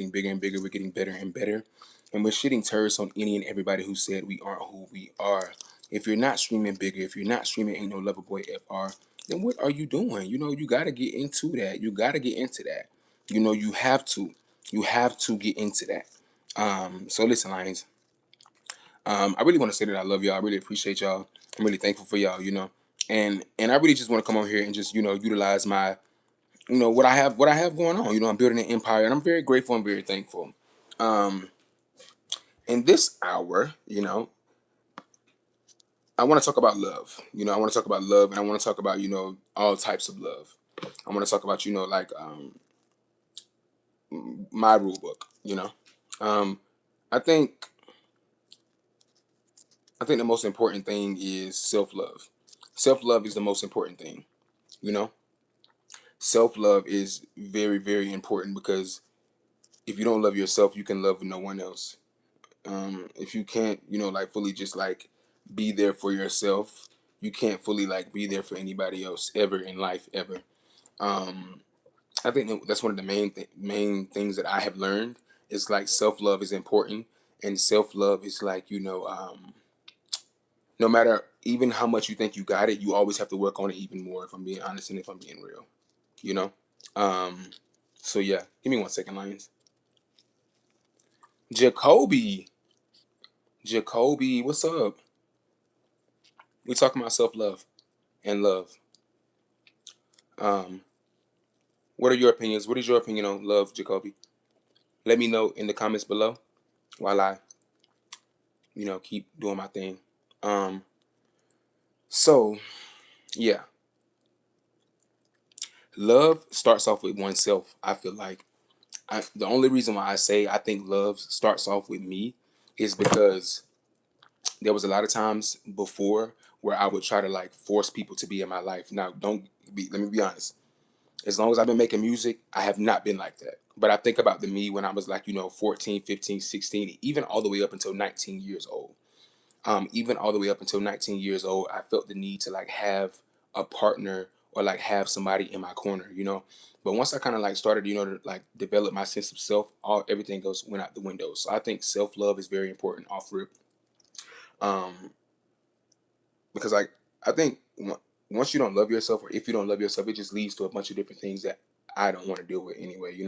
bigger and bigger. We're getting better and better. And we're shitting turds on any and everybody who said we aren't who we are. If you're not streaming bigger, if you're not streaming Ain't No Lover Boy FR, then what are you doing? You got to get into that. You got to get into that. You have to. You have to get into that. So listen, Lions. I really want to say that I love y'all. I really appreciate y'all. I'm really thankful for y'all. And I really just want to come on here and just utilize my what I have going on. I'm building an empire, and I'm very grateful and very thankful. Um, in this hour, I want to talk about love. I want to talk about love, and I want to talk about all types of love. I want to talk about like my rule book. Um, I think the most important thing is self love. Self love is the most important thing. You know, self love is very very important because if you don't love yourself, you can love no one else. If you can't like fully just like be there for yourself, you can't fully like be there for anybody else ever in life ever. um I think that's one of the main things that I have learned is like self-love is important. And self-love is like no matter even how much you think you got it, you always have to work on it even more, if I'm being honest and if I'm being real you know um so yeah, give me 1 second, Lions. Jacoby, what's up? We talking about self-love and love. Um, what are your opinions? What is your opinion on love, Jacoby? Let me know in the comments below while I, keep doing my thing. Um, so yeah, love starts off with oneself. I feel like the only reason why I say I think love starts off with me is because there was a lot of times before where I would try to like force people to be in my life. Now, don't be. Let me be honest. As long as I've been making music, I have not been like that. But I think about the me when I was like, 14, 15, 16, even all the way up until 19 years old. Even all the way up until 19 years old, I felt the need to like have a partner or like have somebody in my corner. But once I kind of like started, to like develop my sense of self, all everything goes went out the window. So I think self love is very important off rip. Um, because like I think once you don't love yourself, or if you don't love yourself, it just leads to a bunch of different things that I don't want to deal with anyway.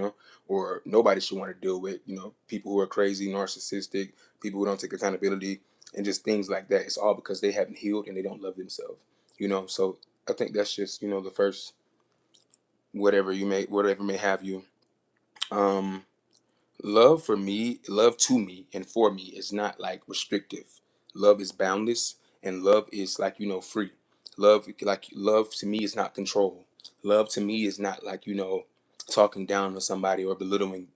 Or nobody should want to deal with. People who are crazy, narcissistic, people who don't take accountability, and just things like that. It's all because they haven't healed and they don't love themselves. So I think that's just the first whatever may have you. Um, love to me and for me is not like restrictive. Love is boundless, and love is like free. Love to me is not control. Love to me is not like talking down on somebody or belittling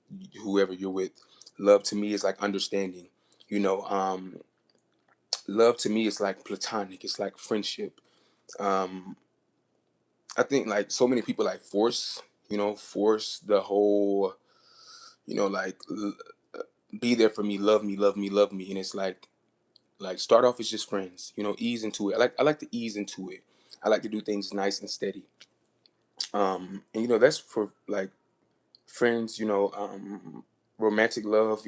whoever you're with. Love to me is like understanding. You know, love to me is like platonic. It's like friendship. Um, I think like so many people like force the whole like be there for me, love me, love me, love me. And it's like start off as just friends, ease into it. I like to ease into it. I like to do things nice and steady. And that's for like friends, romantic love,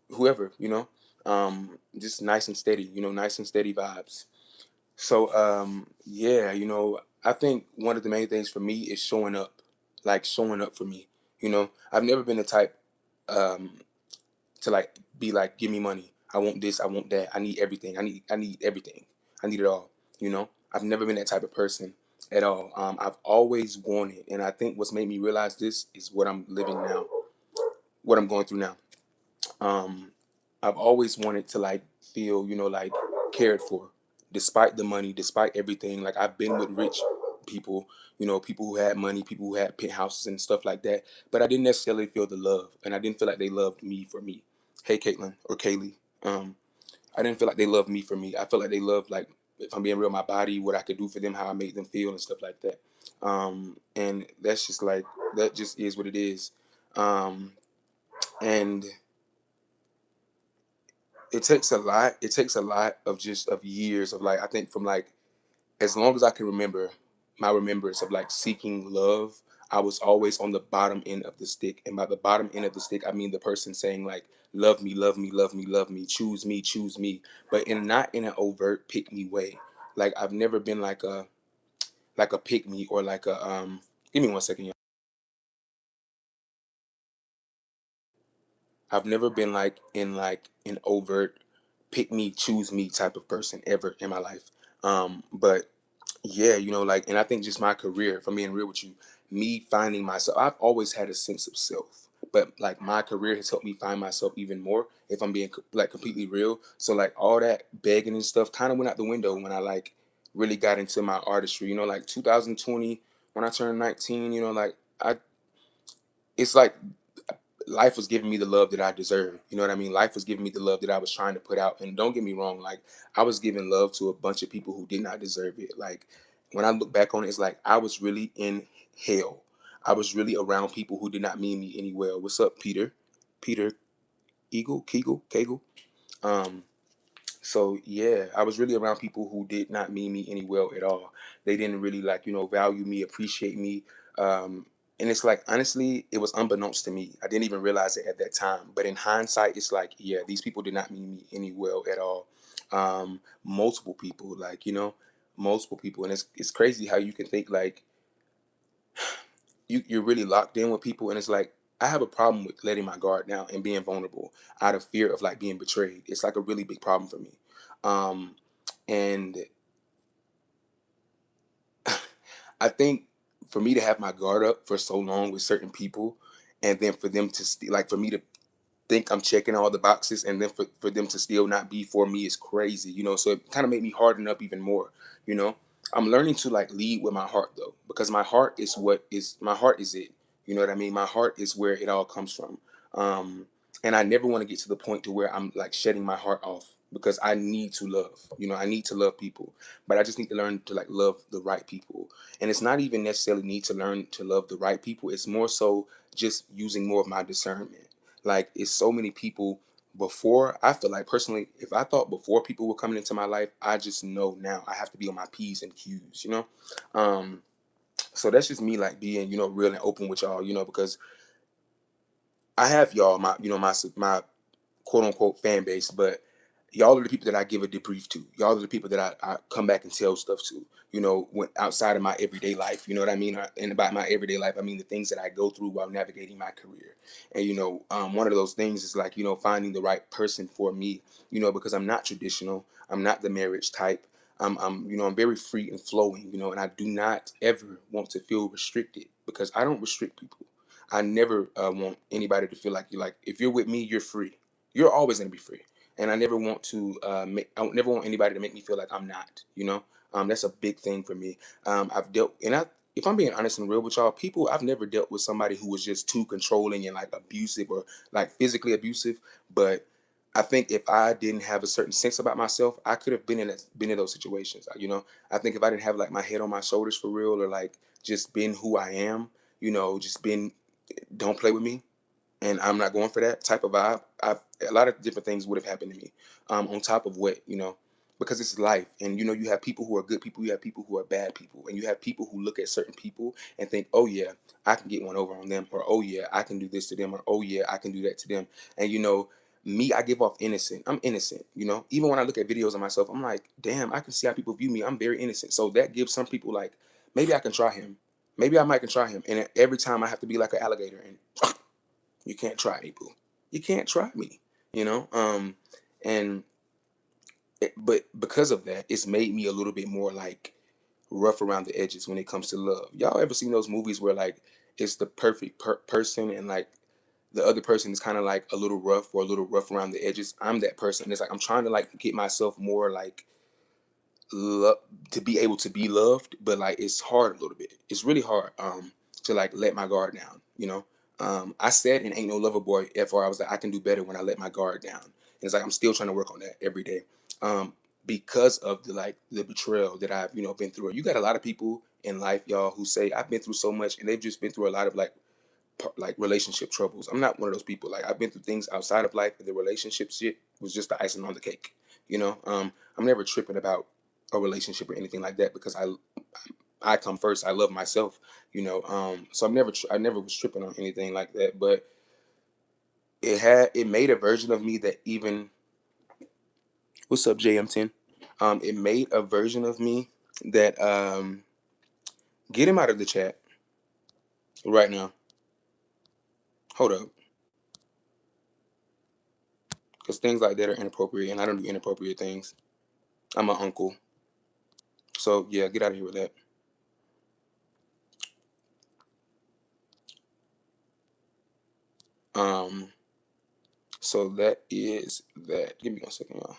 whoever, just nice and steady, nice and steady vibes. So yeah, I think one of the main things for me is showing up. Like showing up for me. I've never been the type um to like be like, give me money. I want this, I want that. I need everything. I need everything. I need it all. I've never been that type of person at all. I've always wanted, and I think what's made me realize this is what I'm living now, what I'm going through now. Um, I've always wanted to like feel, like cared for, despite the money, despite everything. Like I've been with rich people, people who had money, people who had penthouses and stuff like that. But I didn't necessarily feel the love, and I didn't feel like they loved me for me. Hey, Caitlin or Kaylee. I didn't feel like they loved me for me. I felt like they loved like, if I'm being real, my body, what I could do for them, how I made them feel and stuff like that. And that's just like that just is what it is. And it takes a lot. It takes a lot of just of years of like I think from like as long as I can remember my remembrance of like seeking love. I was always on the bottom end of the stick. And by the bottom end of the stick, I mean the person saying like, love me, love me, love me, love me, choose me, but in not in an overt pick me way. Like I've never been like a pick me or like a give me 1 second, y'all. I've never been like an overt pick me, choose me type of person ever in my life. But yeah, like, and I think just my career, if I'm being real with you, me finding myself, I've always had a sense of self, but like my career has helped me find myself even more. If I'm being like completely real, so like all that begging and stuff kind of went out the window when I like really got into my artistry. Like 2020 when I turned 19. Like I, it's like life was giving me the love that I deserved. You know what I mean? Life was giving me the love that I was trying to put out. And don't get me wrong, like I was giving love to a bunch of people who did not deserve it. Like when I look back on it, it's like I was really in hell. I was really around people who did not mean me any well. What's up, Peter? Peter Kegel. Um, so yeah, I was really around people who did not mean me any well at all. They didn't really like, value me, appreciate me. Um, and it's like honestly, it was unbeknownst to me. I didn't even realize it at that time. But in hindsight, it's like, yeah, these people did not mean me any well at all. Multiple people, like, multiple people. And it's crazy how you can think like you're really locked in with people, and it's like I have a problem with letting my guard down and being vulnerable out of fear of like being betrayed. It's like a really big problem for me. um and I think for me to have my guard up for so long with certain people, and then for them to like for me to think I'm checking all the boxes, and then for them to still not be for me is crazy, so it kind of made me harden up even more. you know I'm learning to like lead with my heart though, because my heart is it. You know what I mean? My heart is where it all comes from. And I never want to get to the point to where I'm like shedding my heart off, because I need to love. I need to love people, but I just need to learn to like love the right people. And it's not even necessarily need to learn to love the right people, it's more so just using more of my discernment. Like it's so many people before. I feel like personally, if I thought before people were coming into my life, I just know now I have to be on my P's and Q's. Um, so that's just me like being, real and open with y'all, because I have y'all, my quote unquote fan base, but y'all are the people that I give a debrief to. Y'all are the people that I come back and tell stuff to. When outside of my everyday life, you know what I mean? And about my everyday life, I mean the things that I go through while navigating my career. And one of those things is like finding the right person for me. Because I'm not traditional. I'm not the marriage type. I'm very free and flowing. And I do not ever want to feel restricted, because I don't restrict people. I never want anybody to feel like if you're with me, you're free. You're always gonna be free. And I never want to I never want anybody to make me feel like I'm not. That's a big thing for me. I've dealt, and if I'm being honest and real with y'all, people, I've never dealt with somebody who was just too controlling and like abusive or like physically abusive. But I think if I didn't have a certain sense about myself, I could have been in those situations. I think if I didn't have like my head on my shoulders for real, or like just been who I am, just been, don't play with me, and I'm not going for that type of vibe, a lot of different things would have happened to me. On top of what, because it's life, and you have people who are good people, you have people who are bad people, and you have people who look at certain people and think, oh yeah, I can get one over on them, or oh yeah, I can do this to them, or oh yeah, I can do that to them. And me, I give off innocent. I'm innocent. Even when I look at videos of myself, I'm like, damn, I can see how people view me. I'm very innocent. So that gives some people like, maybe I can try him. Maybe I might can try him. And every time I have to be like an alligator and you can't try me, boo. You can't try me, and but because of that, it's made me a little bit more like rough around the edges when it comes to love. Y'all ever seen those movies where like it's the perfect person, and like the other person is kind of like a little rough or a little rough around the edges? I'm that person. It's like I'm trying to like get myself more like love, to be able to be loved, but like it's hard a little bit. It's really hard to like let my guard down. I said in Ain't No Lover Boy FR, I was like, I can do better when I let my guard down. And it's like I'm still trying to work on that every day. Because of the betrayal that I've been through. You got a lot of people in life, y'all, who say I've been through so much, and they've just been through a lot of like relationship troubles. I'm not one of those people. Like I've been through things outside of life, but the relationship shit was just the icing on the cake. I'm never tripping about a relationship or anything like that, because I come first. I love myself, you know. So I never was tripping on anything like that, but it made a version of me that even, what's up, JM10? It made a version of me that, get him out of the chat right now. Hold up, because things like that are inappropriate, and I don't do inappropriate things. I'm an uncle, so yeah, get out of here with that. Um, so that is that. Give me 1 second, y'all.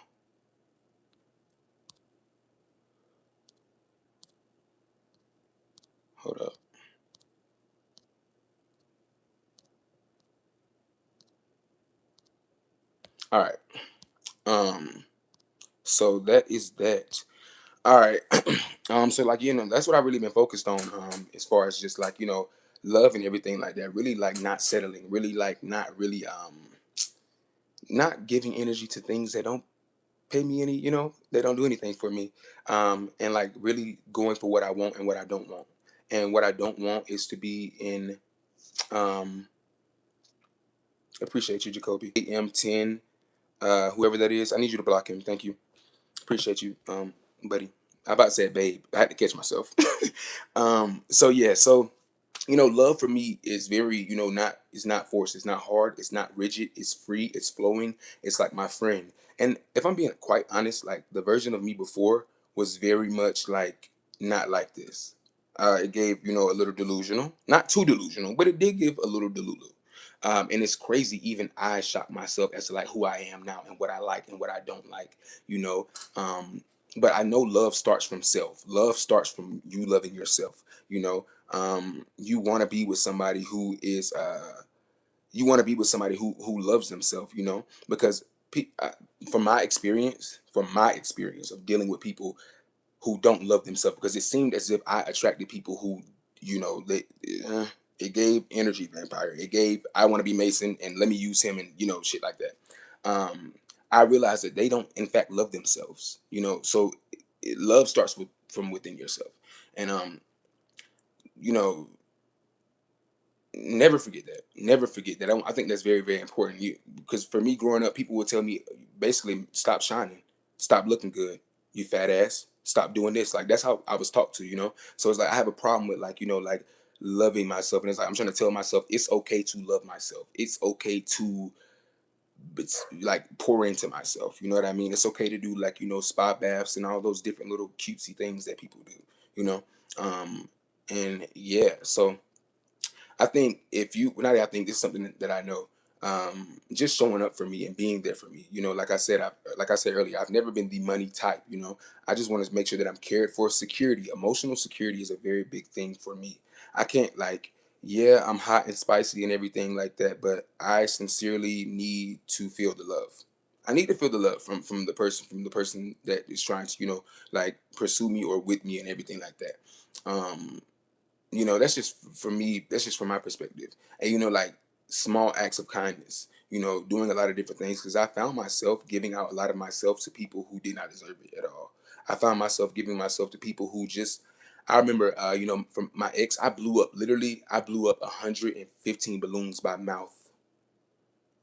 Hold up. All right. Um, so that is that. All right. So like, that's what I really been focused on. As far as just like, love and everything like that. Really like not settling. Really like not really not giving energy to things that don't pay me any. They don't do anything for me. And like really going for what I want and what I don't want. And what I don't want is to be in. Um, Appreciate you, Jacoby. AM10. Whoever that is, I need you to block him. Thank you. Appreciate you, buddy. I about said babe. I had to catch myself. So yeah, so love for me is very, not, it's not forced, it's not hard, it's not rigid, it's free, it's flowing, it's like my friend. And if I'm being quite honest, like the version of me before was very much like not like this. It gave, a little delusional, not too delusional, but it did give a little delulu. And it's crazy, even I shock myself as to like who I am now and what I like and what I don't like, you know. But I know love starts from self. Love starts from you loving yourself, you know. You want to be with somebody who is you want to be with somebody who loves themselves, because from my experience of dealing with people who don't love themselves, because it seemed as if I attracted people who, they, uh, it gave energy vampire. It gave, I want to be Mason and let me use him, and shit like that. I realized that they don't in fact love themselves, so love starts from within yourself. And you know never forget that. Never forget that. I think that's very, very important. Because for me growing up, people would tell me basically, stop shining, stop looking good, you fat ass, stop doing this. Like that's how I was taught to. So it's like I have a problem with like, like loving myself, and it's like I'm trying to tell myself it's okay to love myself. It's okay to, it's like pour into myself. You know what I mean? It's okay to do like spa baths and all those different little cutesy things that people do. You know, and yeah, so I think if you, not that I think, this is something that I know. Just showing up for me and being there for me. Like I said earlier, I've never been the money type. I just want to make sure that I'm cared for. Security, emotional security is a very big thing for me. I can't like, yeah, I'm hot and spicy and everything like that, but I sincerely need to feel the love. I need to feel the love from the person that is trying to like pursue me or with me and everything like that. Um, that's just for me, that's just from my perspective. And like small acts of kindness, doing a lot of different things, because I found myself giving out a lot of myself to people who did not deserve it at all. I found myself giving myself to people who just, I remember, from my ex, I blew up 115 balloons by mouth.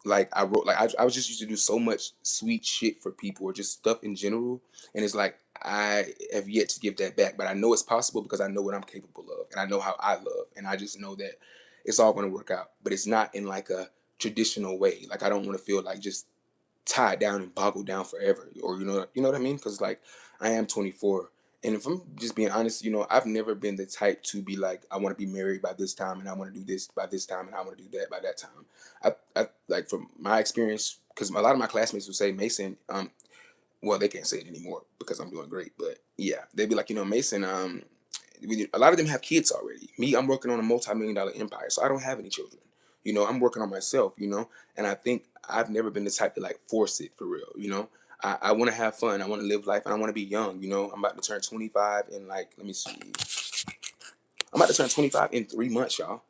Like I wrote, like I was just used to do so much sweet shit for people, or just stuff in general, and it's like I have yet to give that back, but I know it's possible because I know what I'm capable of, and I know how I love, and I just know that it's all going to work out. But it's not in like a traditional way. Like I don't want to feel like just tied down and boggled down forever, or what I mean? Because like I am 24, and if I'm just being honest, I've never been the type to be like I want to be married by this time, and I want to do this by this time, and I want to do that by that time. I like from my experience, because a lot of my classmates would say, Mason, well, they can't say it anymore because I'm doing great, but yeah, they'd be like, Mason, a lot of them have kids already. Me, I'm working on a multi-million-dollar empire, so I don't have any children. I'm working on myself. And I think I've never been the type to like force it for real. I want to have fun. I want to live life, and I want to be young. I'm about to turn 25 in like, let me see, I'm about to turn 25 in 3 months, y'all.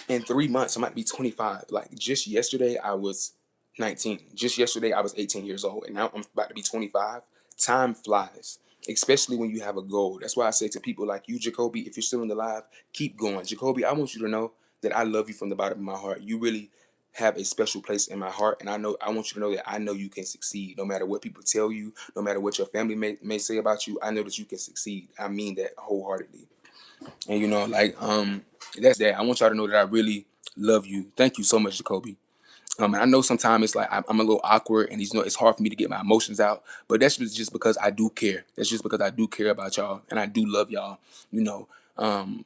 In 3 months, I might be 25. Like just yesterday, I was 19. Just yesterday, I was 18 years old, and now I'm about to be 25. Time flies. especially when you have a goal. That's why I say to people like you, Jacoby, if you're still in the live, keep going. Jacoby, I want you to know that I love you from the bottom of my heart. You really have a special place in my heart, and I want you to know that I know you can succeed no matter what people tell you, no matter what your family may say about you. I know that you can succeed. I mean that wholeheartedly. And like that's that. I want y'all to know that I really love you. Thank you so much, Jacoby. And I know sometimes it's like I'm a little awkward, and it's hard for me to get my emotions out. But that's just because I do care. That's just because I do care about y'all, and I do love y'all. You know, um,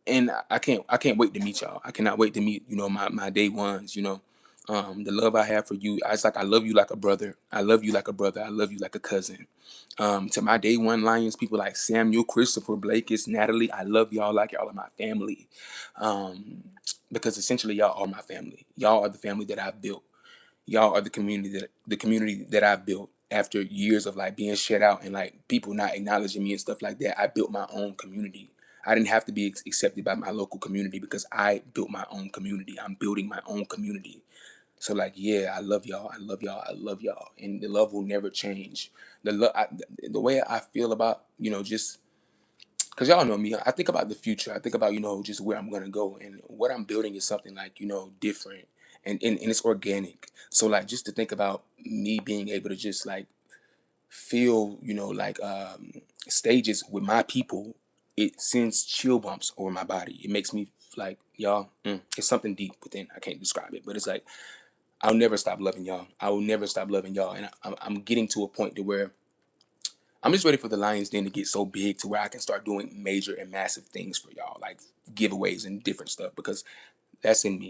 and I can't wait to meet y'all. I cannot wait to meet my day ones. The love I have for you. It's like I love you like a brother. I love you like a brother. I love you like a cousin. To my day one Lions, people like Samuel, Christopher, Blakis, Natalie, I love y'all like y'all are my family. Because essentially y'all are my family. Y'all are the family that I've built. Y'all are the community that I've built after years of like being shut out and like people not acknowledging me and stuff like that. I built my own community. I didn't have to be accepted by my local community because I built my own community. I'm building my own community. So like, yeah, I love y'all. I love y'all. I love y'all, and the love will never change. The way I feel about just because y'all know me, I think about the future. I think about just where I'm gonna go, and what I'm building is something like different, and it's organic. So like, just to think about me being able to just like feel like stages with my people, it sends chill bumps over my body. It makes me like y'all. It's something deep within. I can't describe it, but it's like I'll never stop loving y'all. I will never stop loving y'all, and I'm getting to a point to where I'm just ready for the Lions Den to get so big to where I can start doing major and massive things for y'all, like giveaways and different stuff, because that's in me.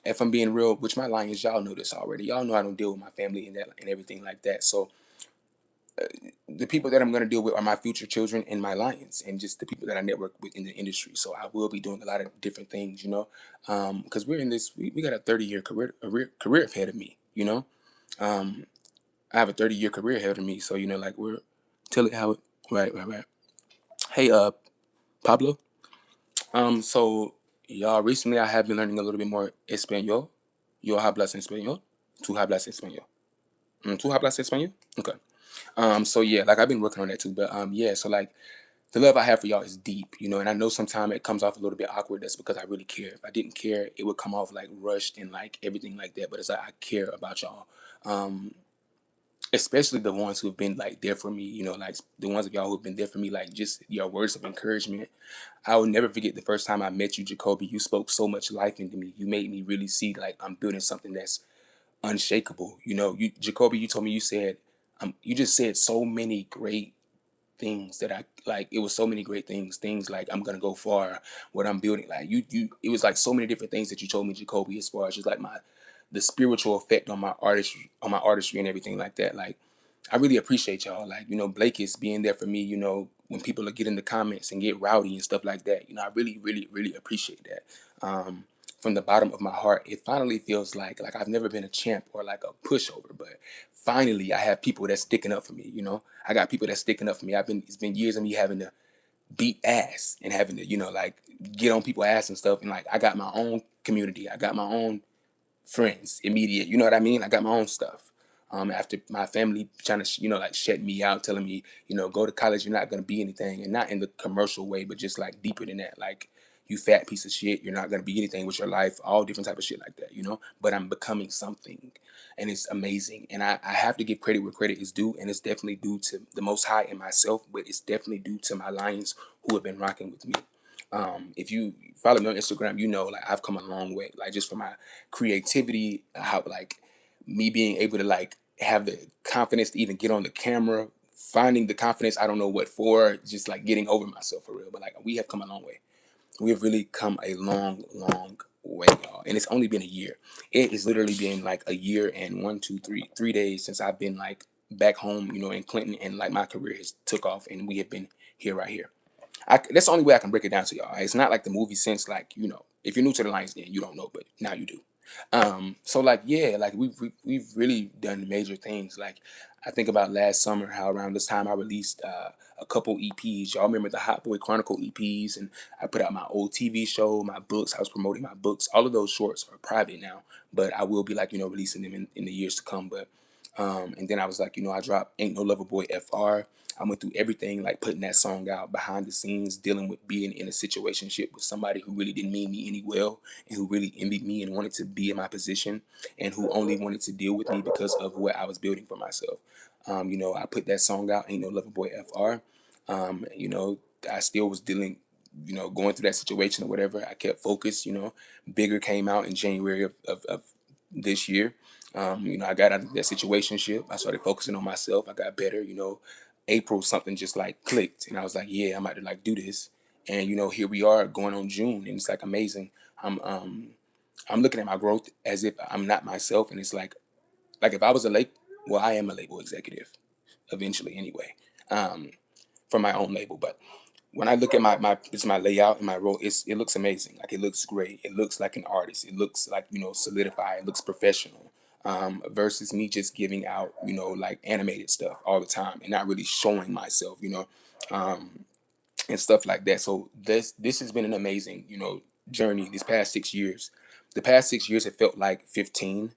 If I'm being real, which my Lions, y'all know this already. Y'all know I don't deal with my family and that and everything like that. So the people that I'm gonna deal with are my future children and my Lions, and just the people that I network with in the industry. So I will be doing a lot of different things, because we're in this. We got a 30-year career ahead of me. Um, I have a 30-year career ahead of me. So like we're tell it how it right. Hey, Pablo. So y'all, recently I have been learning a little bit more Espanol. Yo hablas español. Tú hablas español. Tú hablas español. Okay. So yeah, like I've been working on that too. But yeah. So like the love I have for y'all is deep, and I know sometimes it comes off a little bit awkward. That's because I really care. If I didn't care, it would come off like rushed and like everything like that. But it's like I care about y'all. Um, Especially the ones who've been like there for me, like the ones of y'all who've been there for me, like just your words of encouragement. I will never forget the first time I met you, Jacoby. You spoke so much life into me. You made me really see like I'm building something that's unshakable. Jacoby, you told me, you said, you just said so many great things that I like. It was so many great things like I'm gonna go far, what I'm building. Like it was like so many different things that you told me, Jacoby, as far as just like the spiritual effect on my artistry and everything like that. Like I really appreciate y'all. Like, Blake is being there for me, when people get in the comments and get rowdy and stuff like that. I really, really, really appreciate that. From the bottom of my heart, it finally feels like I've never been a champ or like a pushover, but finally I have people that's sticking up for me. I got people that's sticking up for me. It's been years of me having to beat ass and having to, like get on people's ass and stuff. And like I got my own community. I got my own friends, immediate. You know what I mean? I got my own stuff. After my family trying to, like shut me out, telling me, go to college, you're not gonna be anything, and not in the commercial way, but just like deeper than that, like you fat piece of shit, you're not gonna be anything with your life, all different type of shit like that. But I'm becoming something, and it's amazing, and I have to give credit where credit is due, and it's definitely due to the Most High and myself, but it's definitely due to my Lions who have been rocking with me. If you follow me on Instagram, like I've come a long way. Like just from my creativity, how like me being able to like have the confidence to even get on the camera, finding the confidence I don't know what for, just like getting over myself for real. But like we have come a long way. We have really come a long, long way, y'all. And it's only been a year. It has literally been like a year and 3 days since I've been like back home, in Clinton, and like my career has took off, and we have been here right here. That's the only way I can break it down to y'all. It's not like the movie sense, like, if you're new to the Lions Den, you don't know, but now you do. So like, yeah, like we've really done major things. Like I think about last summer, how around this time I released a couple EPs. Y'all remember the Hot Boy Chronicle EPs, and I put out my old TV show, my books. I was promoting my books. All of those shorts are private now, but I will be like, releasing them in the years to come. But And then I was like, I dropped Ain't No Lover Boy FR. I went through everything, like putting that song out behind the scenes, dealing with being in a situationship with somebody who really didn't mean me any well, and who really envied me and wanted to be in my position, and who only wanted to deal with me because of what I was building for myself. I put that song out, Ain't No Lover Boy FR. I still was dealing, going through that situation or whatever. I kept focused. Bigger came out in January of this year. I got out of that situationship. I started focusing on myself. I got better. April something just like clicked, and I was like, yeah, I'm about to like do this. And here we are going on June, and it's like amazing. I'm um I'm looking at my growth as if I'm not myself, and it's like if I was a well, I am a label executive eventually anyway, um, for my own label. But when I look at my layout and my role, it looks amazing. Like it looks great. It looks like an artist. It looks like solidified. It looks professional. Versus me just giving out like animated stuff all the time and not really showing myself. Um, and stuff like that. So this has been an amazing journey. These past 6 years. The past 6 years it felt like 15,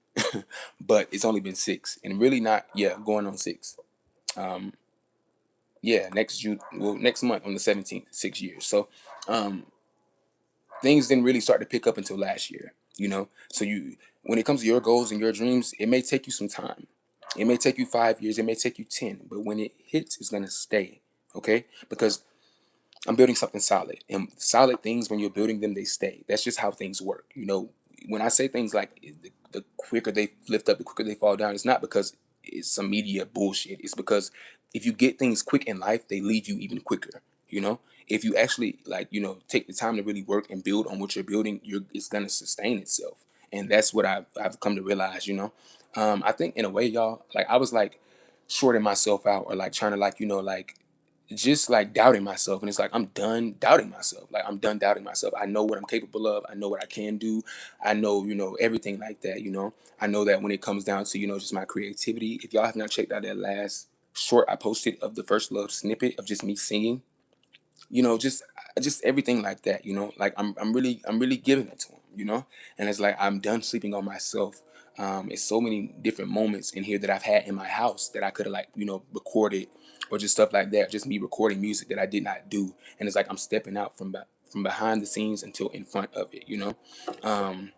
but it's only been six, and really not going on six. Um, next June, well, next month on the 17th, 6 years. So um, things didn't really start to pick up until last year. So when it comes to your goals and your dreams, it may take you some time. It may take you 5 years. It may take you 10, but when it hits, it's gonna stay. Okay, because I'm building something solid, and solid things, when you're building them, they stay. That's just how things work. When I say things like the quicker they lift up, the quicker they fall down, it's not because it's some media bullshit. It's because if you get things quick in life, they leave you even quicker. If you actually take the time to really work and build on what you're building, it's gonna sustain itself, and that's what I've come to realize. I think in a way, y'all, like I was like shorting myself out, or like trying to like just like doubting myself, and it's like I'm done doubting myself. Like I'm done doubting myself. I know what I'm capable of. I know what I can do. I know everything like that. I know that when it comes down to just my creativity. If y'all have not checked out that last short I posted of the first love snippet of just me singing, just everything like that. Like I'm really giving it to him. And it's like I'm done sleeping on myself. It's so many different moments in here that I've had in my house that I could have like recorded, or just stuff like that, just me recording music that I did not do. And it's like I'm stepping out from behind the scenes until in front of it. um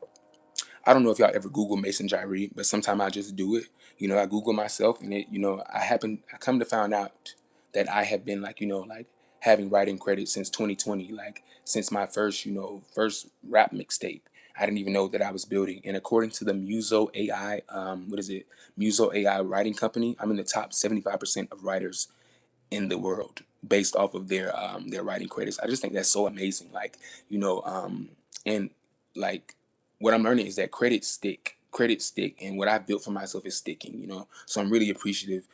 I don't know if y'all ever Google Mason Jyree, but sometimes I just do it. I Google myself, and I come to find out that I have been like having writing credits since 2020, like since my first rap mixtape. I didn't even know that I was building. And according to the Muso AI, what is it? Muso AI writing company, I'm in the top 75% of writers in the world based off of their writing credits. I just think that's so amazing. Like, and like what I'm learning is that credits stick, and what I've built for myself is sticking. So I'm really appreciative.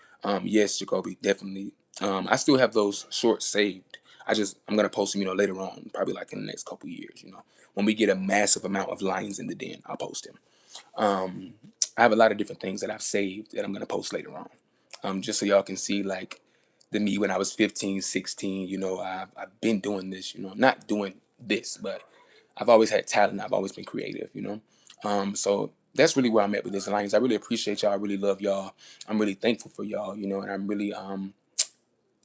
Yes, Jacoby, definitely. I still have those shorts saved. I'm gonna post them, later on, probably like in the next couple years. When we get a massive amount of lions in the den, I'll post them. Um, I have a lot of different things that I've saved that I'm gonna post later on. Just so y'all can see like the me when I was 15, 16. I've been doing this, not doing this, but I've always had talent. I've always been creative, So that's really where I'm at with this alliance. I really appreciate y'all. I really love y'all. I'm really thankful for y'all, and I'm really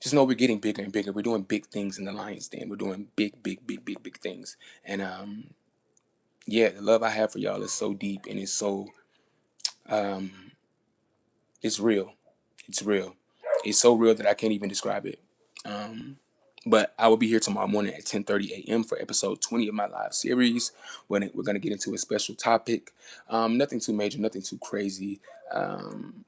just know we're getting bigger and bigger. We're doing big things in the Lions Den. We're doing big, big, big, big, big things. And yeah, the love I have for y'all is so deep, and um it's real. It's real. It's so real that I can't even describe it. Um, but I will be here tomorrow morning at 10:30 a.m. for episode 20 of my live series. When we're going to get into a special topic. Nothing too major, nothing too crazy. Um,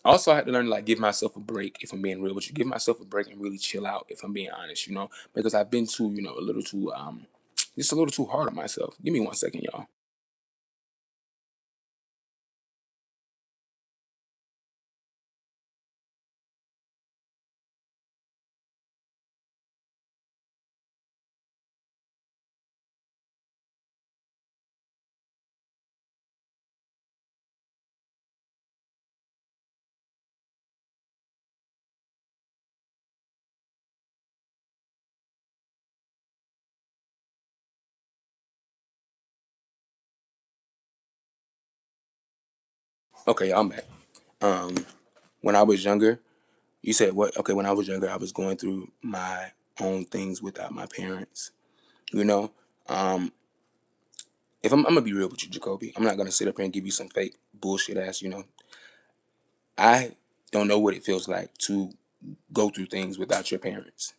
Also, I had to learn to like give myself a break, if I'm being real with you. Give myself a break and really chill out, if I'm being honest, because I've been too, a little too, just a little too hard on myself. Give me 1 second, y'all. Okay, y'all, I'm back. Um, when I was younger, you said what? Okay, when I was younger, I was going through my own things without my parents. You know, um, if I'm gonna be real with you, Jacoby, I'm not gonna sit up here and give you some fake bullshit ass. I don't know what it feels like to go through things without your parents.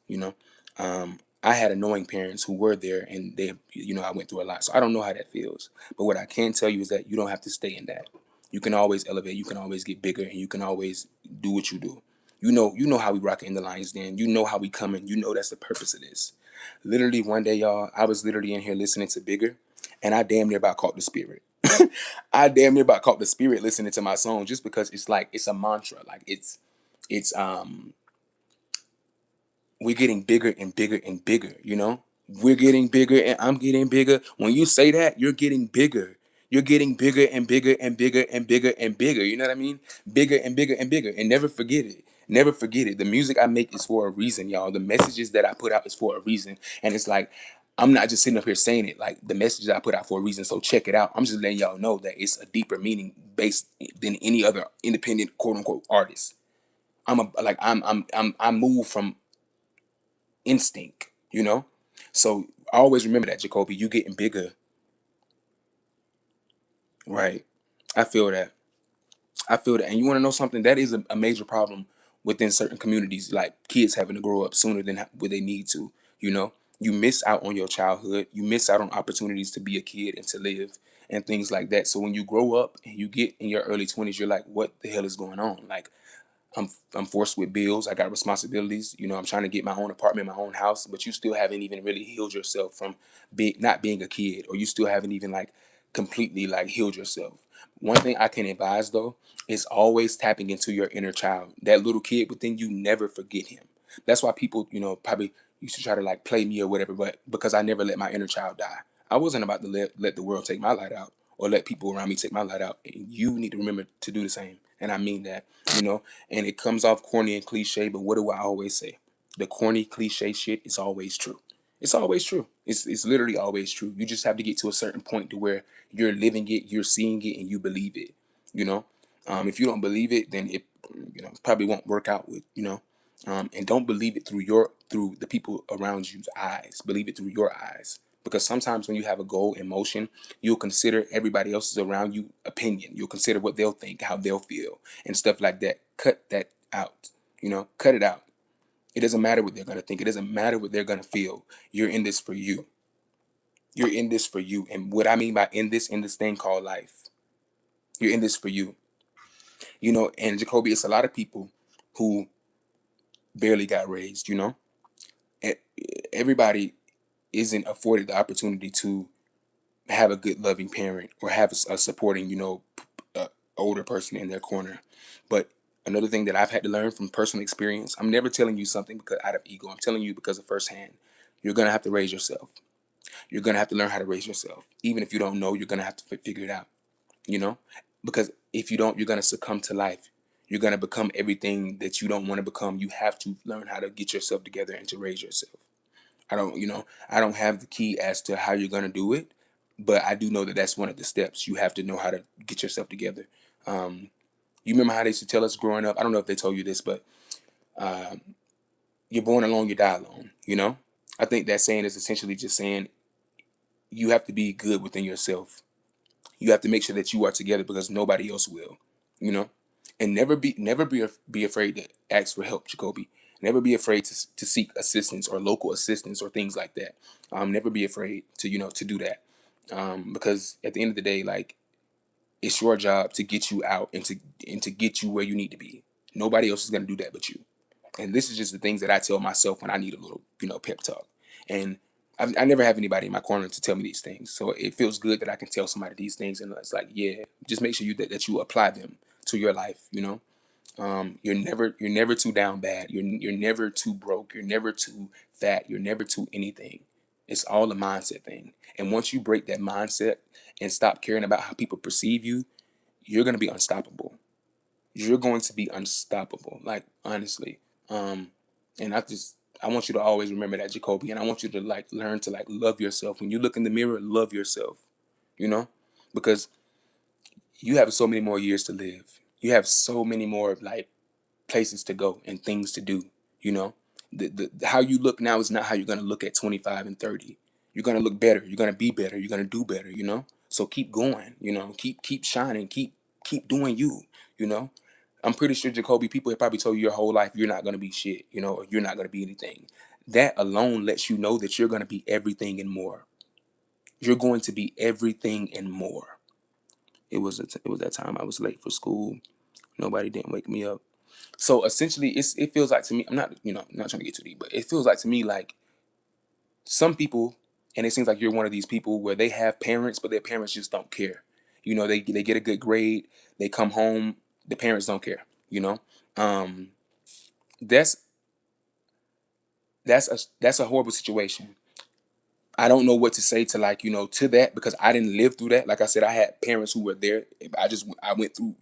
I had annoying parents who were there, and I went through a lot, so I don't know how that feels. But what I can tell you is that you don't have to stay in that. You can always elevate. You can always get bigger, and you can always do what you do. You know how we rock in the Lions Den. You know how we coming. You know that's the purpose of this. Literally one day, y'all, I was literally in here listening to Bigger, and I damn near about caught the spirit. I damn near about caught the spirit listening to my song, just because it's like it's a mantra. Like it's we're getting bigger and bigger and bigger. We're getting bigger and I'm getting bigger. When you say that, you're getting bigger. You're getting bigger and bigger and bigger and bigger and bigger. You know what I mean? Bigger and bigger and bigger. And never forget it. Never forget it. The music I make is for a reason, y'all. The messages that I put out is for a reason. And it's like, I'm not just sitting up here saying it. Like, the messages I put out for a reason. So check it out. I'm just letting y'all know that it's a deeper meaning based than any other independent quote unquote artist. I move from instinct. So always remember that, Jacoby. You getting bigger, right? I feel that. I feel that. And you want to know something? That is a major problem within certain communities, like kids having to grow up sooner than what they need to. You know, you miss out on your childhood. You miss out on opportunities to be a kid and to live and things like that. So when you grow up and you get in your early 20s, you're like, what the hell is going on? Like, I'm forced with bills. I got responsibilities. I'm trying to get my own apartment, my own house, but you still haven't even really healed yourself from being not being a kid, or you still haven't even like completely like healed yourself. One thing I can advise though is always tapping into your inner child. That little kid within you, never forget him. That's why people, probably used to try to like play me or whatever, but because I never let my inner child die. I wasn't about to let the world take my light out or let people around me take my light out. And you need to remember to do the same. And I mean that, you know and it comes off corny and cliche, but what do I always say? The corny cliche shit is always true. It's always true. It's literally always true. You just have to get to a certain point to where you're living it, you're seeing it, and you believe it. You know, if you don't believe it, then it probably won't work out and don't believe it through the people around you's eyes. Believe it through your eyes. Because sometimes when you have a goal in motion, you'll consider everybody else's around you opinion. You'll consider what they'll think, how they'll feel, and stuff like that. Cut that out. Cut it out. It doesn't matter what they're gonna think. It doesn't matter what they're gonna feel. You're in this for you. You're in this for you. And what I mean by in this thing called life, you're in this for you. And Jacoby, it's a lot of people who barely got raised. E- Everybody isn't afforded the opportunity to have a good loving parent or have a supporting older person in their corner. But another thing that I've had to learn from personal experience, I'm never telling you something because out of ego. I'm telling you because of firsthand. You're gonna have to raise yourself. You're gonna have to learn how to raise yourself. Even if you don't know, you're gonna have to figure it out. you know because if you don't, you're going to succumb to life. You're going to become everything that you don't want to become. You have to learn how to get yourself together and to raise yourself. I don't have the key as to how you're going to do it, but I do know that that's one of the steps. You have to know how to get yourself together. You remember how they used to tell us growing up? I don't know if they told you this, but you're born alone, you die alone. I think that saying is essentially just saying you have to be good within yourself. You have to make sure that you are together because nobody else will, you know. And never be afraid to ask for help, Jacoby. Never be afraid to seek assistance or local assistance or things like that. Never be afraid to do that, because at the end of the day, like, it's your job to get you out and to get you where you need to be. Nobody else is gonna do that but you. And this is just the things that I tell myself when I need a little pep talk. And I never have anybody in my corner to tell me these things, so it feels good that I can tell somebody these things, and it's like, yeah, just make sure that you apply them to your life. You're never too down bad. You're never too broke. You're never too fat. You're never too anything. It's all a mindset thing. And once you break that mindset and stop caring about how people perceive you, you're gonna be unstoppable. You're going to be unstoppable. Like, honestly. And I want you to always remember that, Jacoby. And I want you to like learn to like love yourself. When you look in the mirror, love yourself. You know, because you have so many more years to live. You have so many more like places to go and things to do. You know, how you look now is not how you're gonna look at 25 and 30. You're gonna look better. You're gonna be better. You're gonna do better. You know, so keep going. You know, keep shining. Keep doing you. You know, I'm pretty sure Jacoby, people have probably told you your whole life you're not gonna be shit. You know, or you're not gonna be anything. That alone lets you know that you're gonna be everything and more. You're going to be everything and more. It was that time I was late for school. Nobody didn't wake me up. So essentially, it feels like to me. I'm not not trying to get too deep, but it feels like to me like some people, and it seems like you're one of these people where they have parents, but their parents just don't care. You know, they get a good grade, they come home, the parents don't care. You know, um, that's that's a horrible situation. I don't know what to say to like to that because I didn't live through that. Like I said, I had parents who were there. I went through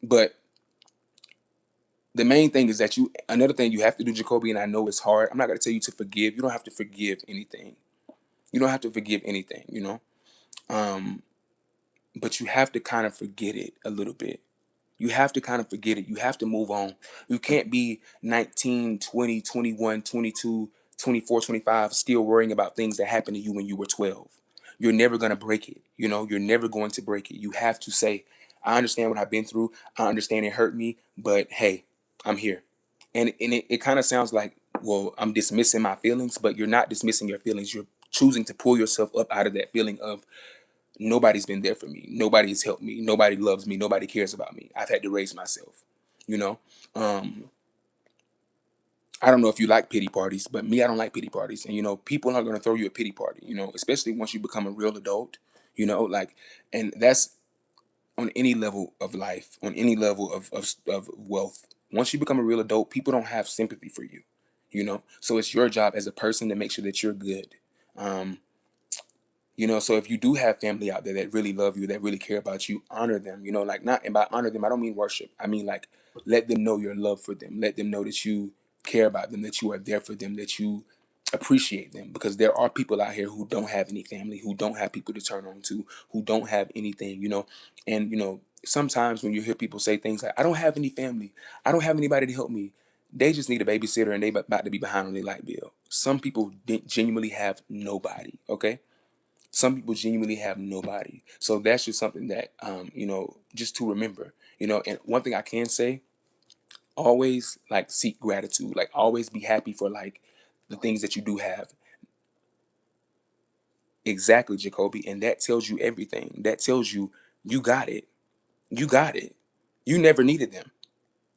but the main thing is that another thing you have to do, Jacoby, and I know it's hard. I'm not gonna tell you to forgive. You don't have to forgive anything. You don't have to forgive anything, Um, but you have to kind of forget it a little bit. You have to kind of forget it. You have to move on. You can't be 19, 20, 21, 22, 24, 25, still worrying about things that happened to you when you were 12. You're never going to break it. You're never going to break it. You have to say, I understand what I've been through. I understand it hurt me, but hey, I'm here. And it kind of sounds like, well, I'm dismissing my feelings, but you're not dismissing your feelings. You're choosing to pull yourself up out of that feeling of nobody's been there for me. Nobody has helped me. Nobody loves me. Nobody cares about me. I've had to raise myself. You know, um, I don't know if you like pity parties, but me, I don't like pity parties. And people are going to throw you a pity party. Especially once you become a real adult. Like, and that's on any level of life, on any level of wealth. Once you become a real adult, people don't have sympathy for you. So it's your job as a person to make sure that you're good. Um, so if you do have family out there that really love you, that really care about you, honor them. Like, not, and by honor them, I don't mean worship. I mean, like, let them know your love for them. Let them know that you care about them, that you are there for them, that you appreciate them. Because there are people out here who don't have any family, who don't have people to turn on to, who don't have anything. And sometimes when you hear people say things like, "I don't have any family, I don't have anybody to help me," they just need a babysitter and they about to be behind on their light bill. Some people genuinely have nobody. Okay, some people genuinely have nobody. So that's just something that just to remember. And one thing I can say, always like seek gratitude. Like, always be happy for like the things that you do have. Exactly, Jacoby. And that tells you everything. That tells you you got it. You got it. You never needed them.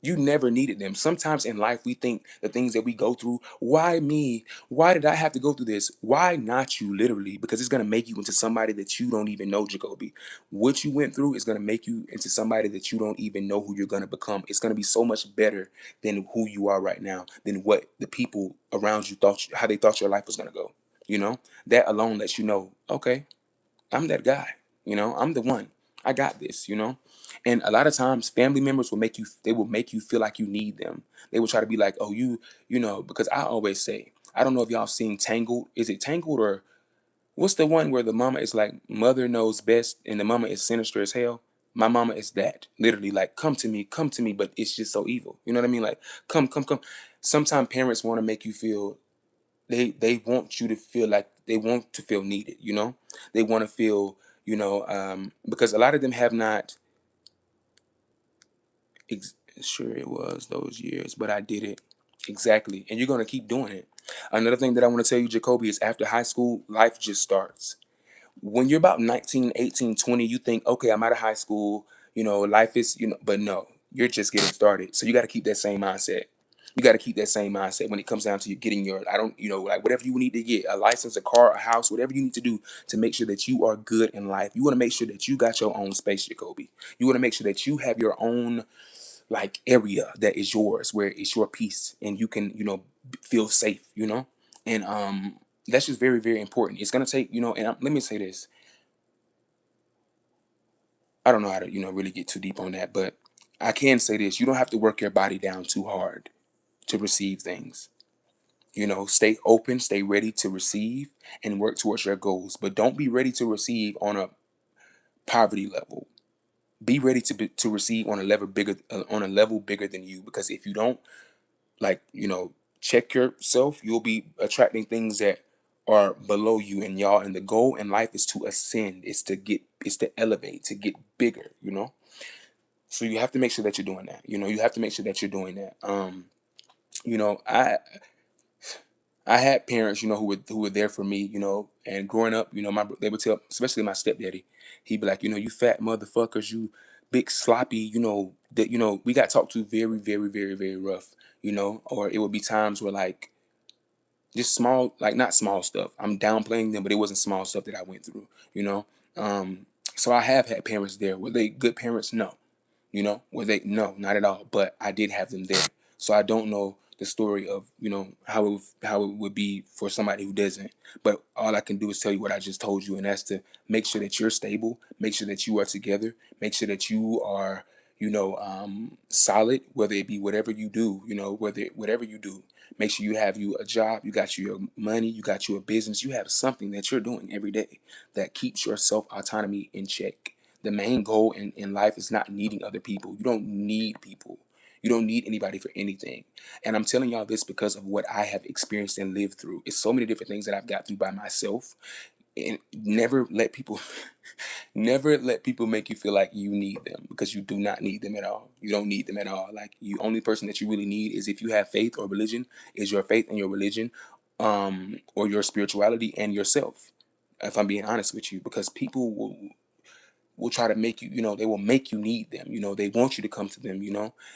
You never needed them. Sometimes in life, we think the things that we go through, why me? Why did I have to go through this? Why not you, literally? Because it's going to make you into somebody that you don't even know, Jacoby. What you went through is going to make you into somebody that you don't even know who you're going to become. It's going to be so much better than who you are right now, than what the people around you thought, how they thought your life was going to go. That alone lets you know, okay, I'm that guy. I'm the one. I got this, And a lot of times family members they will make you feel like you need them. They will try to be like, oh, because I always say, I don't know if y'all seen Tangled. Is it Tangled, or what's the one where the mama is like, mother knows best and the mama is sinister as hell? My mama is that. Literally, like, come to me, but it's just so evil. You know what I mean? Like, come. Sometimes parents want to make you feel, they want you to feel like they want to feel needed. They want to feel, because a lot of them have not sure, it was those years, but I did it. Exactly. And you're going to keep doing it. Another thing that I want to tell you, Jacoby, is after high school, life just starts. When you're about 19, 18, 20, you think, okay, I'm out of high school, life is, but no, you're just getting started. So you got to keep that same mindset. You got to keep that same mindset when it comes down to you getting your, I don't, like, whatever you need to get, a license, a car, a house, whatever you need to do to make sure that you are good in life. You want to make sure that you got your own space, Jacoby. You want to make sure that you have your own, like, area that is yours, where it's your peace and you can, feel safe, and that's just very, very important. It's going to take, and let me say this. I don't know how to, really get too deep on that, but I can say this: you don't have to work your body down too hard to receive things. Stay open, stay ready to receive, and work towards your goals. But don't be ready to receive on a poverty level. Be ready to receive on a level bigger, than you, because if you don't, like, check yourself, you'll be attracting things that are below you. And y'all, and the goal in life is to ascend, is to elevate, to get bigger. So you have to make sure that you're doing that. You have to make sure that you're doing that. You know, I had parents, who were there for me, and growing up, they would tell, especially my stepdaddy, he'd be like, you fat motherfuckers, you big sloppy, that, we got talked to very, very, very, very rough, or it would be times where, like, just small, like, not small stuff. I'm downplaying them, but it wasn't small stuff that I went through, you know. Um, so I have had parents there. Were they good parents? No. Were they? No, not at all. But I did have them there. So I don't know the story of, how it would be for somebody who doesn't. But all I can do is tell you what I just told you, and that's to make sure that you're stable, make sure that you are together, make sure that you are, solid, whether it be whatever you do, whatever you do. Make sure you have you a job, you got you your money, you got you a business, you have something that you're doing every day that keeps your self autonomy in check. The main goal in life is not needing other people. You don't need people. You don't need anybody for anything. And I'm telling y'all this because of what I have experienced and lived through. It's so many different things that I've got through by myself. And never let people never let people make you feel like you need them, because you do not need them at all. You don't need them at all. Like, you only person that you really need is, if you have faith or religion, is your faith and your religion, or your spirituality and yourself. If I'm being honest with you, because people will try to make you, they will make you need them. They want you to come to them,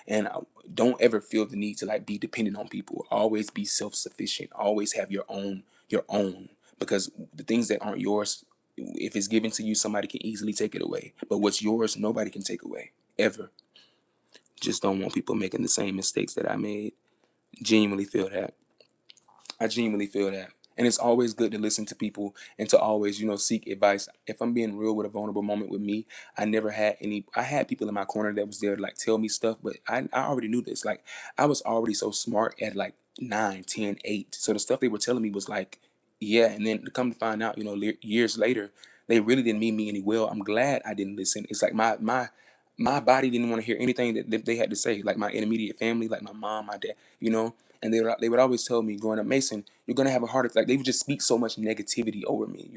and don't ever feel the need to, like, be dependent on people. Always be self-sufficient. Always have your own, because the things that aren't yours, if it's given to you, somebody can easily take it away. But what's yours, nobody can take away, ever. Just don't want people making the same mistakes that I made. Genuinely feel that. I genuinely feel that. And it's always good to listen to people and to always, seek advice. If I'm being real with a vulnerable moment with me, I had people in my corner that was there to, like, tell me stuff, but I already knew this. Like, I was already so smart at, like, 9, 10, 8. So the stuff they were telling me was like, yeah. And then to come to find out, years later, they really didn't mean me any well. I'm glad I didn't listen. It's like my body didn't want to hear anything that they had to say. Like, my immediate family, like my mom, my dad, and they would always tell me growing up, Mason, you're gonna have a heart attack. They would just speak so much negativity over me,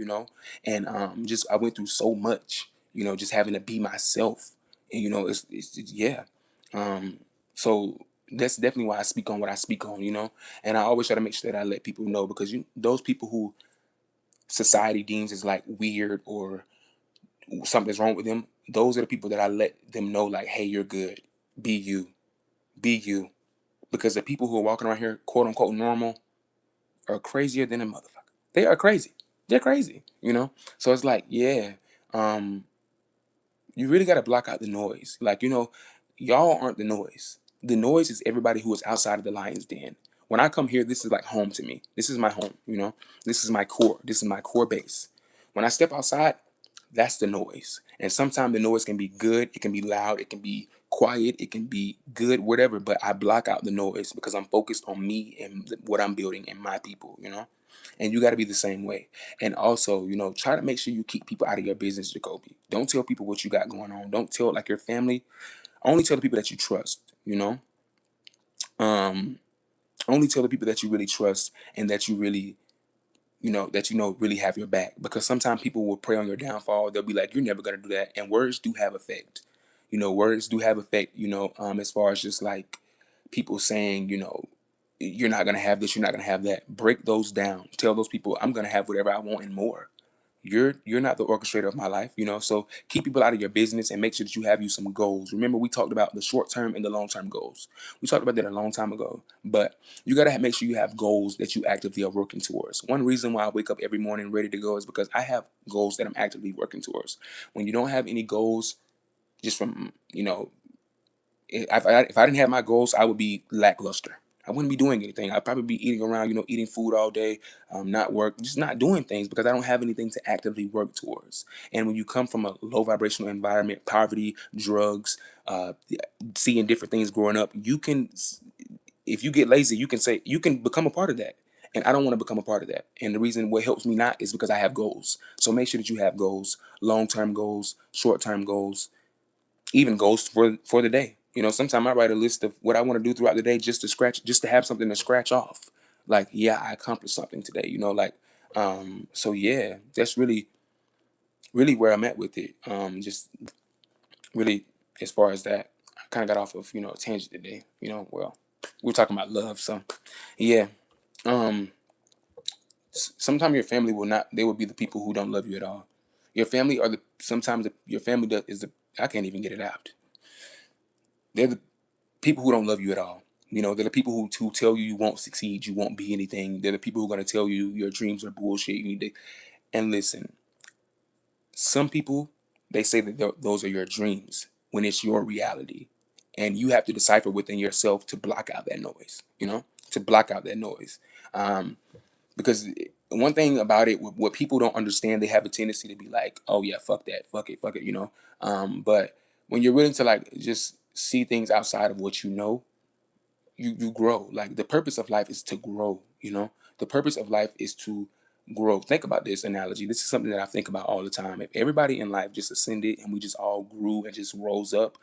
and just I went through so much, just having to be myself, and yeah, so that's definitely why I speak on what I speak on, and I always try to make sure that I let people know, because those people who society deems as, like, weird or something's wrong with them, those are the people that I let them know, like, hey, you're good, be you, be you, because the people who are walking around here, quote unquote, normal, are crazier than a motherfucker. They are crazy. They're crazy. So it's like, yeah, um, you really got to block out the noise. Like, y'all aren't the noise. The noise is everybody who is outside of the lion's den. When I come here, this is like home to me. This is my home. This is my core. This is my core base. When I step outside, that's the noise. And sometimes the noise can be good, it can be loud, it can be quiet, it can be good, whatever. But I block out the noise because I'm focused on me and what I'm building and my people. And you got to be the same way. And also, try to make sure you keep people out of your business, Jacoby. Don't tell people what you got going on. Don't tell, like, your family. Only tell the people that you trust. Um, only tell the people that you really trust and that you really really have your back, because sometimes people will prey on your downfall. They'll be like, you're never going to do that. And words do have effect. Words do have effect, as far as just, like, people saying, you're not going to have this, you're not going to have that. Break those down. Tell those people, I'm going to have whatever I want and more. You're not the orchestrator of my life. So keep people out of your business and make sure that you have you some goals. Remember, we talked about the short term and the long term goals. We talked about that a long time ago. But you gotta make sure you have goals that you actively are working towards. One reason why I wake up every morning ready to go is because I have goals that I'm actively working towards. When you don't have any goals, just from if I didn't have my goals, I would be lackluster. I wouldn't be doing anything. I'd probably be eating around, eating food all day, not work, just not doing things, because I don't have anything to actively work towards. And when you come from a low vibrational environment, poverty, drugs, seeing different things growing up, if you get lazy, you can become a part of that. And I don't want to become a part of that. And the reason what helps me not is because I have goals. So make sure that you have goals, long-term goals, short-term goals, even goals for the day. You know, sometimes I write a list of what I want to do throughout the day just to scratch, just to have something to scratch off. Like, yeah, I accomplished something today. You know, like, so yeah, that's really where I'm at with it. Just really as far as that, I kind of got off of a tangent today. Well, we are talking about love, so yeah. Um, Sometimes your family will not. They will be the people who don't love you at all. Your family are the sometimes your family is the I can't even get it out. They're the people who don't love you at all. They're the people who tell you won't succeed, you won't be anything. They're the people who are going to tell you your dreams are bullshit. You need to and listen. Some people, they say that those are your dreams when it's your reality, and you have to decipher within yourself to block out that noise. To block out that noise, because one thing about it, what people don't understand, they have a tendency to be like, "Oh yeah, fuck that, fuck it," But when you're willing to like just see things outside of what you know, you grow. Like the purpose of life is to grow. The purpose of life is to grow. Think about this analogy. This is something that I think about all the time. If everybody in life just ascended and we just all grew and just rose up,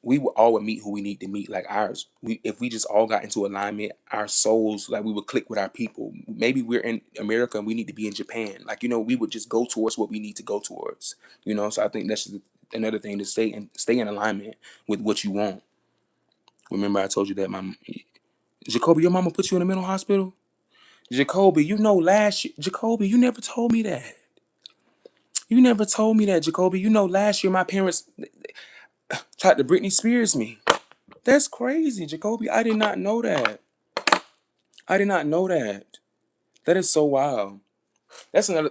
we would all would meet who we need to meet. Like ours, if we just all got into alignment, our souls, like we would click with our people. Maybe we're in America and we need to be in Japan. Like we would just go towards what we need to go towards. So I think that's just another thing, to stay in alignment with what you want. Remember, I told you that my Jacoby, your mama put you in a mental hospital? Jacoby, Jacoby, you never told me that. You never told me that, Jacoby. Last year my parents tried to Britney Spears me. That's crazy, Jacoby. I did not know that. I did not know that. That is so wild. That's another.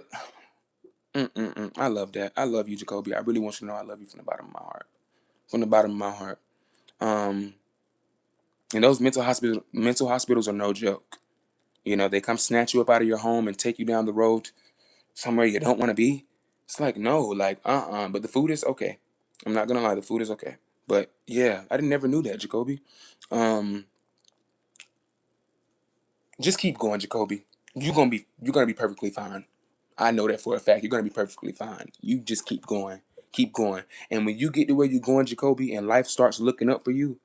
I love that. I love you, Jacoby. I really want you to know I love you from the bottom of my heart. From the bottom of my heart. Um, and those mental hospitals are no joke. They come snatch you up out of your home and take you down the road somewhere you don't want to be. It's like, no, like, but the food is okay. I'm not gonna lie, the food is okay. But yeah, I didn't never knew that, Jacoby. Um, just keep going, Jacoby. You're gonna be perfectly fine. I know that for a fact. You're gonna be perfectly fine. You just keep going. And when you get to where you're going, Jacoby, and life starts looking up for you,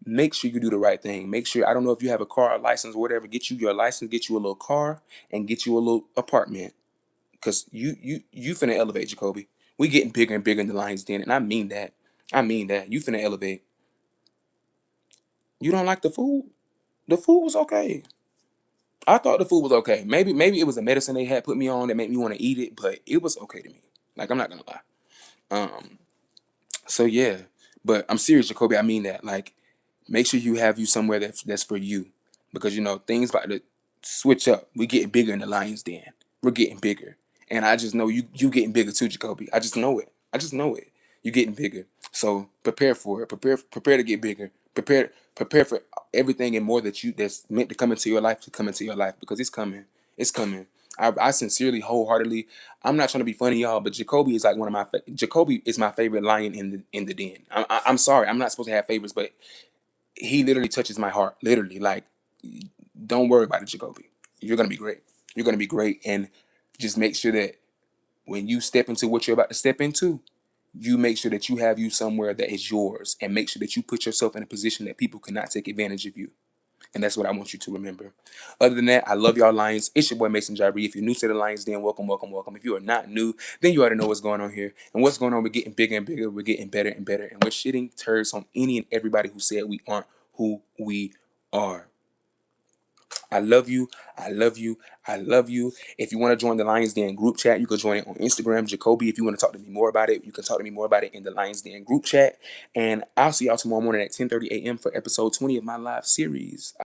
make sure you do the right thing. Make sure, I don't know if you have a car or license or whatever, get you your license, get you a little car, and get you a little apartment. Cause you finna elevate, Jacoby. We getting bigger and bigger in the Lions Den, and I mean that. I mean that. You finna elevate. You don't like the food? The food was okay. I thought the food was okay. Maybe it was a medicine they had put me on that made me want to eat it, but it was okay to me. Like I'm not gonna lie. Um, so yeah. But I'm serious, Jacoby. I mean that. Like, make sure you have you somewhere that's for you. Because things about to switch up. We getting bigger in the Lions Den. We're getting bigger. And I just know you getting bigger too, Jacoby. I just know it. I just know it. You getting bigger. So prepare for it. Prepare to get bigger. Prepare for everything and more that's meant to come into your life to come into your life, because it's coming. It's coming. I sincerely, wholeheartedly, I'm not trying to be funny, y'all, but Jacoby is like Jacoby is my favorite lion in the den. I'm sorry, I'm not supposed to have favorites, but he literally touches my heart. Literally, like, don't worry about it, Jacoby. You're gonna be great. You're gonna be great, and just make sure that when you step into what you're about to step into, you make sure that you have you somewhere that is yours, and make sure that you put yourself in a position that people cannot take advantage of you. And that's what I want you to remember. Other than that, I love y'all, Lions. It's your boy Mason Jyree. If you're new to the Lions, then welcome, welcome, welcome. If you are not new, then you already know what's going on here. And what's going on, we're getting bigger and bigger. We're getting better and better. And we're shitting turds on any and everybody who said we aren't who we are. I love you. I love you. I love you. If you want to join the Lions Den group chat, you can join it on Instagram. Jacoby, if you want to talk to me more about it, you can talk to me more about it in the Lions Den group chat. And I'll see y'all tomorrow morning at 10:30 a.m. for episode 20 of my live series.